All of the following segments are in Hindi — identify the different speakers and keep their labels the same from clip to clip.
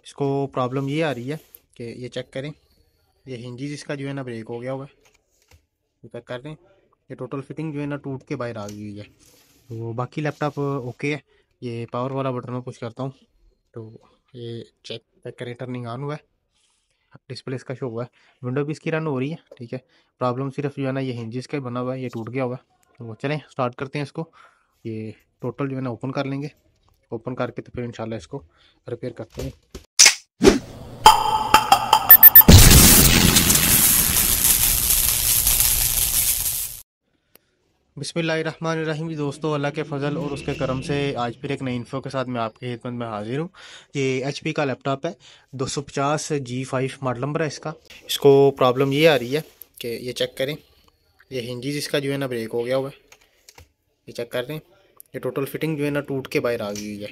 Speaker 1: इसको प्रॉब्लम ये आ रही है कि ये चेक करें, ये हिंजीज इसका जो है ना ब्रेक हो गया हुआ है। ये चेक कर रहे हैं, ये टोटल फिटिंग जो है ना टूट के बाहर आ गई हुई है। तो बाकी लैपटॉप ओके है। ये पावर वाला बटन में पुश करता हूँ तो ये चेक चेक करें, टर्निंग ऑन हुआ है, डिस्प्ले इसका शो हुआ है, विंडो भी इसकी रन हो रही है। ठीक है, प्रॉब्लम सिर्फ जो है ना ये हिंजेस का ही बना हुआ है, ये टूट गया हुआ है। तो चलें स्टार्ट करते हैं इसको। ये टोटल जो है ना ओपन कर लेंगे, ओपन करके तो फिर इंशाल्लाह इसको रिपेयर करते हैं। बिस्मिल्लाहिर्रहमानिर्रहीम। दोस्तों, अल्लाह के फजल और उसके करम से आज फिर एक नई इन्फो के साथ मैं आपकी खिदमत में हाजिर हूँ। ये HP का लैपटॉप है, 250G5 मॉडल नंबर है इसका। इसको प्रॉब्लम ये आ रही है कि ये चेक करें, ये हिंजीज इसका जो है ना ब्रेक हो गया हुआ है। ये चेक कर रहे हैं, ये टोटल फिटिंग जो है ना टूट के बाहर आ गई हुई है।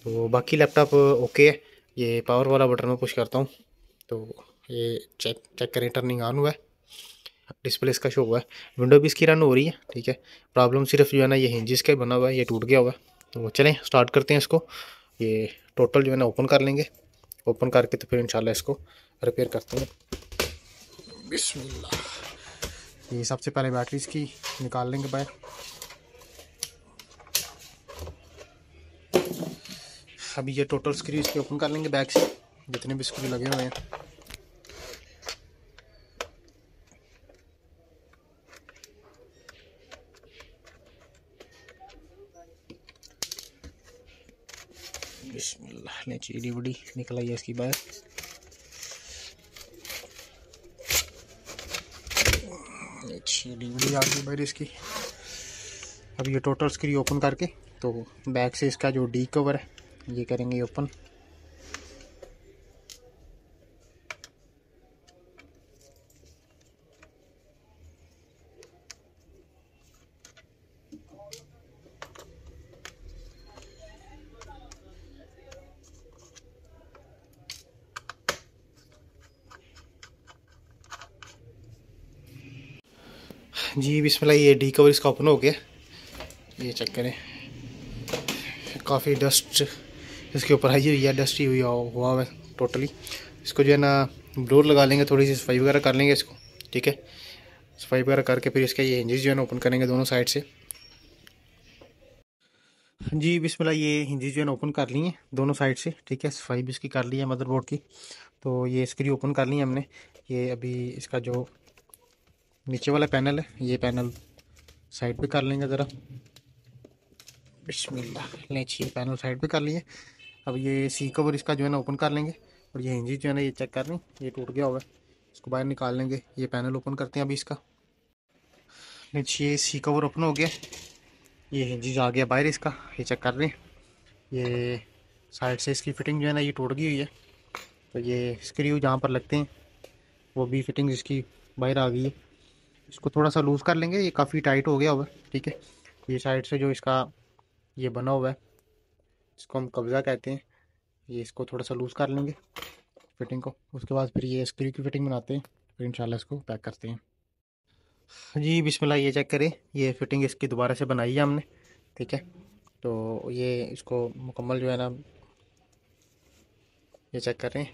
Speaker 1: तो बाकी लैपटॉप ओके है। ये पावर वाला बटन में पुश करता हूँ तो ये चेक चेक करें, टर्निंग ऑन हुआ है, डिस्प्ले इसका शो हुआ है, विंडो भी इसकी रन हो रही है। ठीक है, प्रॉब्लम सिर्फ जो है ना ये हिंजेस का ही बना हुआ है, ये टूट गया हुआ है। तो चलें स्टार्ट करते हैं इसको। ये टोटल जो है ना ओपन कर लेंगे, ओपन करके तो फिर इंशाल्लाह इसको रिपेयर करते हैं। बिस्मिल्लाह। ये सबसे पहले बैटरी इसकी निकाल लेंगे बाहर। अभी ये टोटल स्क्रू इसके ओपन कर लेंगे बैक से, जितने भी स्क्रू लगे हुए हैं। बिस्मिल्लाह, ले चीड़ी बड़ी निकल आई है इसकी बाहर। चीड़ी बड़ी आ गई बाहर इसकी। अब ये टोटल स्क्रू ओपन करके तो बैक से इसका जो डी कवर है ये करेंगे ओपन। जी बिस्मिल्लाह, ये डी कवर इसका ओपन हो गया। ये चेक करें, काफ़ी डस्ट इसके ऊपर आई हुई है, डस्ट ही हुआ है टोटली। इसको जो है ना ब्लोर लगा लेंगे, थोड़ी सी सफाई वगैरह कर लेंगे इसको। ठीक है, सफाई वगैरह करके फिर इसके ये हिंजेस जो है ना ओपन करेंगे दोनों साइड से। जी बिस्मिल्लाह, ये हिंजेस जो है ना ओपन कर ली हैं दोनों साइड से। ठीक है, सफाई भी इसकी कर ली है मदरबोर्ड की। तो ये स्क्रू ओपन कर ली है हमने। ये अभी इसका जो नीचे वाला पैनल है ये पैनल साइड पे कर लेंगे ज़रा। बिस्मिल्लाह, नीचे पैनल साइड पे कर लिए। अब ये सी कवर इसका जो है ना ओपन कर लेंगे, और ये हिंजी जो है ना ये चेक कर रहे हैं, ये टूट गया हुआ है, इसको बाहर निकाल लेंगे। ये पैनल ओपन करते हैं अभी इसका। नीचे सी कवर ओपन हो गया, ये हिंजी आ गया बाहर इसका, ये चेक कर रहे हैं। ये साइड से इसकी फिटिंग जो है ना ये टूट गई हुई है। तो ये स्क्रू जहाँ पर लगते हैं वो भी फिटिंग इसकी बाहर आ गई है। इसको थोड़ा सा लूज़ कर लेंगे, ये काफ़ी टाइट हो गया हुआ है। ठीक है, ये साइड से जो इसका ये बना हुआ है इसको हम कब्ज़ा कहते हैं। ये इसको थोड़ा सा लूज़ कर लेंगे फिटिंग को, उसके बाद फिर ये स्क्रू की फिटिंग बनाते हैं, फिर इंशाल्लाह इसको पैक करते हैं। जी बिस्मिल्लाह, ये चेक करें, ये फिटिंग इसकी दोबारा से बनाई है हमने। ठीक है, तो ये इसको मुकम्मल जो है ना ये चेक करें,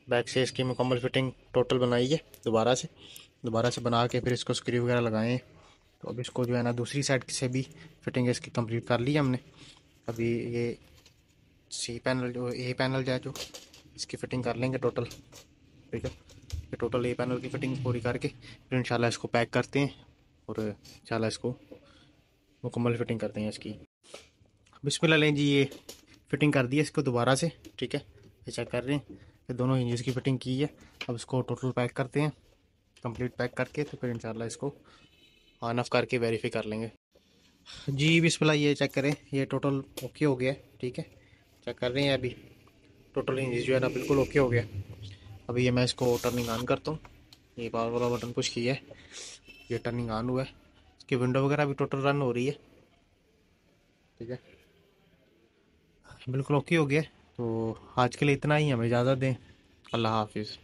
Speaker 1: बैक से इसकी मुकम्मल फिटिंग टोटल बनाई है दोबारा से बना के फिर इसको स्क्रू वगैरह लगाए। तो अब इसको जो है ना दूसरी साइड से भी फिटिंग इसकी कंप्लीट कर ली है हमने। अभी ये सी पैनल जो ए पैनल जो इसकी फ़िटिंग कर लेंगे टोटल। ठीक है, ये टोटल ए पैनल की फ़िटिंग पूरी करके फिर इंशाल्लाह इसको पैक करते हैं और इंशाल्लाह इसको मुकम्मल फ़िटिंग करते हैं इसकी। बिस्मिल्लाह, लें जी, ये फ़िटिंग कर दी है इसको दोबारा से। ठीक है, ये चेक कर रहे हैं कि दोनों हिंजेस की फ़िटिंग की है। अब इसको टोटल पैक करते हैं, कंप्लीट पैक करके तो फिर इंशाल्लाह इसको ऑन ऑफ करके वेरीफाई कर लेंगे। जी बिस्मिल्लाह, ये चेक करें, ये टोटल ओके हो गया। ठीक है, चेक कर रहे हैं अभी टोटल हिंजेस जो है ना बिल्कुल ओके हो गया। अभी ये मैं इसको टर्निंग ऑन करता हूँ, ये पावर वाला बटन पुश किया है, ये टर्निंग ऑन हुआ है, इसकी विंडो वगैरह भी टोटल रन हो रही है। ठीक है, बिल्कुल ओके हो गया। तो आज के लिए इतना ही, हमें इजाज़त दें। अल्लाह हाफिज़।